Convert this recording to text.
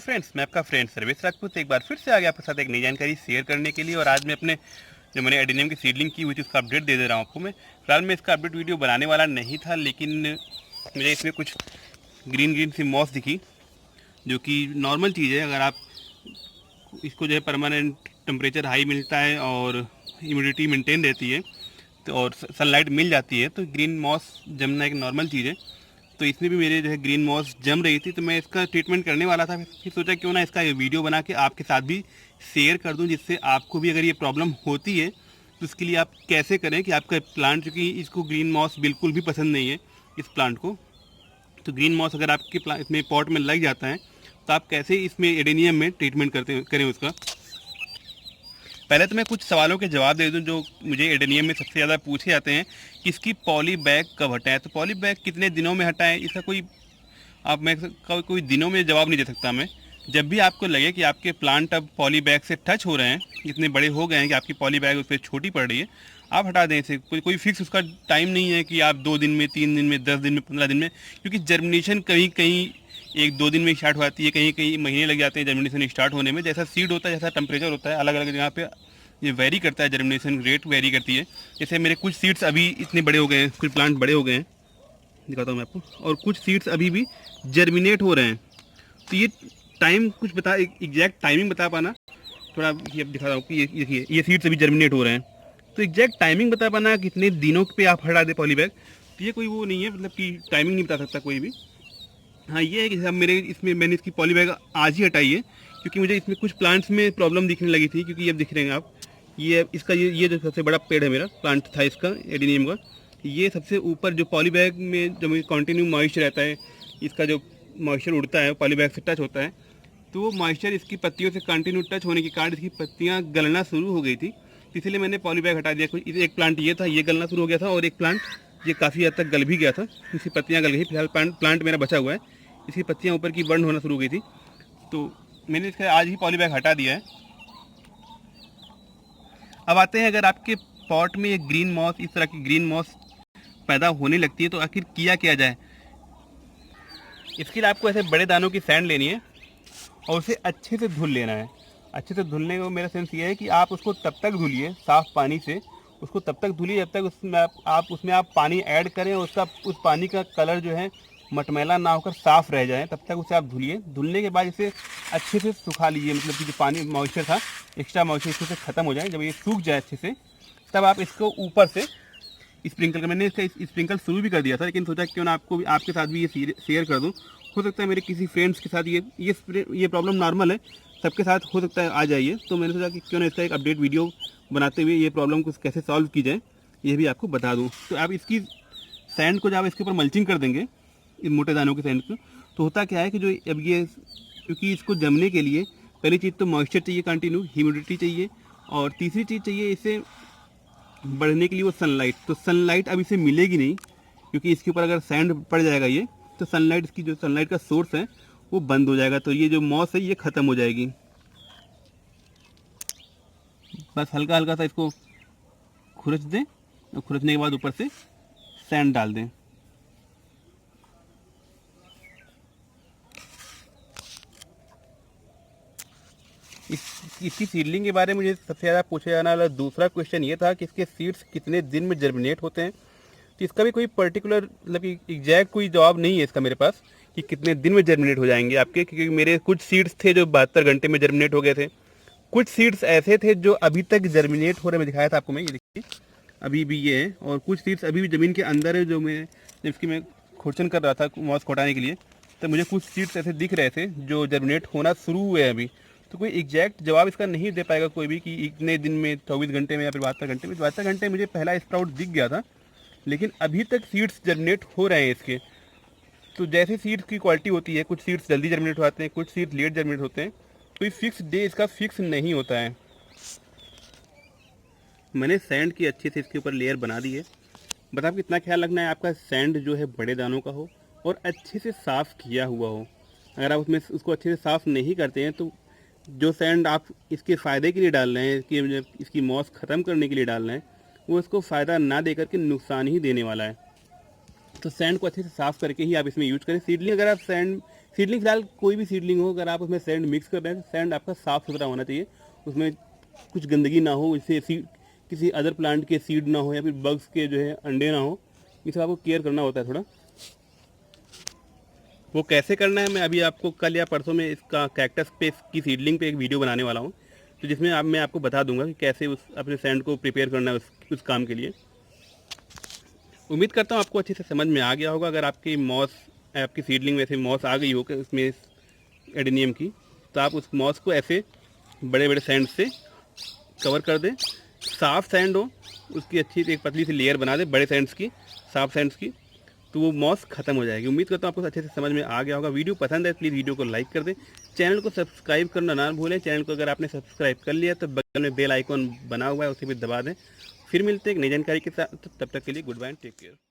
Friends, मैं आपका friend Sarvesh Rajput एक बार फिर से आ गया आपके साथ एक नई जानकारी शेयर करने के लिए। और आज मैं अपने जो मैंने एडेनियम की सीडलिंग की हुई थी उसका अपडेट दे रहा हूँ आपको। मैं फिलहाल मैं इसका अपडेट वीडियो बनाने वाला नहीं था, लेकिन मुझे इसमें कुछ ग्रीन ग्रीन सी मॉस दिखी, जो कि नॉर्मल चीज़ है। अगर आप इसको जो है परमानेंट टेम्परेचर हाई मिलता है और ह्यूमिडिटी मेंटेन रहती है तो और सनलाइट मिल जाती है, तो ग्रीन मॉस जमना एक नॉर्मल चीज़ है। तो इसमें भी मेरे जो है ग्रीन मॉस जम रही थी, तो मैं इसका ट्रीटमेंट करने वाला था। फिर सोचा क्यों ना इसका वीडियो बना के आपके साथ भी शेयर कर दूं, जिससे आपको भी अगर ये प्रॉब्लम होती है तो उसके लिए आप कैसे करें कि आपका प्लांट, चूँकि इसको ग्रीन मॉस बिल्कुल भी पसंद नहीं है इस प्लांट को, तो ग्रीन मॉस अगर आपके इसमें पॉट में लग जाता है तो आप कैसे इसमें एडेनियम में ट्रीटमेंट करें उसका। पहले तो मैं कुछ सवालों के जवाब दे दूं जो मुझे एडेनियम में सबसे ज़्यादा पूछे जाते हैं कि इसकी पॉली बैग कब हटाएं। तो पॉली बैग कितने दिनों में हटाएं, इसका कोई दिनों में जवाब नहीं दे सकता मैं। जब भी आपको लगे कि आपके प्लांट अब पॉली बैग से टच हो रहे हैं, इतने बड़े हो गए हैं कि आपकी पॉली बैग उस पर छोटी पड़ रही है, आप हटा दें इसे। कोई फिक्स उसका टाइम नहीं है कि आप 2 दिन में, 3 दिन में, 10 दिन में, 15 दिन में, क्योंकि जर्मिनेशन कहीं कहीं 1-2 दिन में स्टार्ट हो जाती है, कहीं कहीं महीने लग जाते हैं जर्मिनेशन स्टार्ट होने में। जैसा सीड होता है, जैसा टेम्परेचर होता है, अलग अलग जगह पे ये वेरी करता है, जर्मिनेशन रेट वेरी करती है। जैसे मेरे कुछ सीड्स अभी इतने बड़े हो गए हैं, कुछ प्लांट बड़े हो गए हैं, दिखाता हूँ मैं आपको, और कुछ सीड्स अभी भी जर्मिनेट हो रहे हैं। तो ये टाइम कुछ एग्जैक्ट टाइमिंग बता पाना थोड़ा, ये अब दिखा रहा हूँ कि ये देखिए ये सीड्स अभी जर्मिनेट हो रहे हैं, तो एग्जैक्ट टाइमिंग बता पाना कितने दिनों पे आप हटा दें पॉली बैग, तो ये कोई वो नहीं है, मतलब कि टाइमिंग नहीं बता सकता कोई भी। हाँ, ये है कि अब मैंने इसकी पॉली बैग आज ही हटाई है, क्योंकि मुझे इसमें कुछ प्लांट्स में प्रॉब्लम दिखने लगी थी। क्योंकि ये दिख रहे हैं आप, ये जो सबसे बड़ा पेड़ है मेरा प्लांट था इसका एडेनियम का, ये सबसे ऊपर जो पॉली बैग में जो कंटिन्यू मॉइस्चर रहता है, इसका जो मॉइस्चर उड़ता है पॉली बैग से टच होता है, तो वो मॉइस्चर इसकी पत्तियों से कंटिन्यू टच होने के कारण इसकी पत्तियाँ गलना शुरू हो गई थी। इसलिए मैंने पॉली बैग हटा दिया। एक प्लांट ये था, ये गलना शुरू हो गया था, और एक प्लांट ये काफ़ी हद तक गल भी गया था, इसकी पत्तियाँ गल गई। फिलहाल प्लांट मेरा बचा हुआ है, इसकी पत्तियाँ ऊपर की बर्न होना शुरू हो गई थी, तो मैंने इसका आज ही पॉली बैग हटा दिया है। अब आते हैं, अगर आपके पॉट में ये ग्रीन मॉस, इस तरह की ग्रीन मॉस पैदा होने लगती है तो आखिर किया जाए। इसके लिए आपको ऐसे बड़े दानों की सैंड लेनी है और उसे अच्छे से धुल लेना है। अच्छे से धुलने का मेरा सेंस ये है कि आप उसको तब तक धुलिए साफ़ पानी से, उसको तब तक धुलिए जब तक उसमें आप पानी ऐड करें और उस पानी का कलर जो है मटमैला ना होकर साफ़ रह जाए, तब तक उसे आप धुलिए। धुलने के बाद इसे अच्छे से सुखा लीजिए, मतलब कि जो पानी मॉइस्चर था, एक्स्ट्रा मॉइस्चर इससे ख़त्म हो जाए। जब ये सूख जाए अच्छे से, तब आप इसको ऊपर से स्प्रिंकल कर, मैंने इसका स्प्रिंकल शुरू भी कर दिया था, लेकिन सोचा क्यों ना आपके साथ भी ये शेयर कर दूँ। हो सकता है मेरे किसी फ्रेंड्स के साथ ये प्रॉब्लम नॉर्मल है, सबके साथ हो सकता है आ जाइए, तो मैंने सोचा कि क्यों ना इसका एक अपडेट वीडियो बनाते हुए ये प्रॉब्लम को कैसे सॉल्व की जाए ये भी आपको बता दूँ। तो आप इसकी सैंड को जब आप इसके ऊपर मल्चिंग कर देंगे, इन मोटे दानों के सैंड को, तो होता क्या है कि जो अब ये, क्योंकि इसको जमने के लिए पहली चीज़ तो मॉइस्चर चाहिए, कंटिन्यू ह्यूमिडिटी चाहिए, और तीसरी चीज़ चाहिए इसे बढ़ने के लिए वो सनलाइट। तो सनलाइट अब इसे मिलेगी नहीं, क्योंकि इसके ऊपर अगर सैंड पड़ जाएगा ये, तो सनलाइट, इसकी जो सनलाइट का सोर्स है वो बंद हो जाएगा, तो ये जो मॉस है ये ख़त्म हो जाएगी। बस हल्का हल्का सा इसको खुरच दें, और खुरचने के बाद ऊपर से सैंड डाल दें। इसकी सीडलिंग के बारे में मुझे सबसे ज़्यादा पूछा जाने वाला दूसरा क्वेश्चन ये था कि इसके सीड्स कितने दिन में जर्मिनेट होते हैं। तो इसका भी कोई पर्टिकुलर, मतलब कि एग्जैक्ट कोई जवाब नहीं है इसका मेरे पास कि कितने दिन में जर्मिनेट हो जाएंगे आपके, क्योंकि मेरे कुछ सीड्स थे जो 72 घंटे में जर्मिनेट हो गए थे। कुछ सीड्स ऐसे थे जो अभी तक जर्मिनेट हो रहे, मैं दिखाया था आपको, मैं ये देखिए अभी भी ये है, और कुछ सीड्स अभी भी ज़मीन के अंदर है। जिसकी मैं खुरचन कर रहा था मॉस को हटाने के लिए, तो मुझे कुछ सीड्स ऐसे दिख रहे थे जो जर्मिनेट होना शुरू हुए हैं अभी। तो कोई एग्जैक्ट जवाब इसका नहीं दे पाएगा कोई भी कि इतने दिन में, 24 घंटे में या फिर 72 घंटे में। 72 घंटे मुझे पहला स्प्राउट दिख गया था, लेकिन अभी तक सीड्स जर्मिनेट हो रहे हैं इसके। तो जैसे सीड्स की क्वालिटी होती है, कुछ सीड्स जल्दी जर्मिनेट होते हैं, कुछ सीड्स लेट जर्मिनेट होते हैं, कोई फिक्स डे इसका फिक्स नहीं होता है। मैंने सैंड की अच्छे से इसके ऊपर लेयर बना दी है। बस आपको इतना ख्याल रखना है आपका सैंड जो है बड़े दानों का हो और अच्छे से साफ़ किया हुआ हो। अगर आप उसको अच्छे से साफ़ नहीं करते हैं, तो जो सैंड आप इसके फ़ायदे के लिए डाल रहे हैं, इसकी मॉस ख़त्म करने के लिए डाल रहे हैं, वो इसको फ़ायदा ना दे करके नुकसान ही देने वाला है। तो सैंड को अच्छे से साफ़ करके ही आप इसमें यूज करें। सीडलिंग अगर आप सीडलिंग फिलहाल कोई भी सीडलिंग हो, अगर आप उसमें सैंड मिक्स कर रहे हैं तो सैंड आपका साफ़ सुथरा होना चाहिए, उसमें कुछ गंदगी ना हो, इससे किसी अदर प्लांट के सीड ना हो या फिर बग्स के जो है अंडे ना हो, ये सब आपको केयर करना होता है थोड़ा। वो कैसे करना है मैं अभी आपको कल या परसों में इसका कैक्टस पे की सीडलिंग पे एक वीडियो बनाने वाला हूँ, तो जिसमें मैं आपको बता दूंगा कि कैसे उस अपने सैंड को प्रिपेयर करना है उस काम के लिए। उम्मीद करता हूँ आपको अच्छे से समझ में आ गया होगा। अगर आपकी सीडलिंग में ऐसे मॉस आ गई हो कि उसमें एडेनियम की, तो आप उस मॉस को ऐसे बड़े बड़े सैंड से कवर कर दें। साफ़ सैंड हो उसकी अच्छी एक पतली सी लेयर बना दें बड़े सैंड्स की, साफ़ सैंड्स की, तो वो मॉस खत्म हो जाएगी। उम्मीद करता हूँ आपको अच्छे से समझ में आ गया होगा। वीडियो पसंद है प्लीज़ वीडियो को लाइक कर दें, चैनल को सब्सक्राइब करना ना भूलें। चैनल को अगर आपने सब्सक्राइब कर लिया तो बगल में बेल आइकॉन बना हुआ है, उसे भी दबा दें। फिर मिलते हैं एक नई जानकारी के साथ, तब तक के लिए goodbye and take care.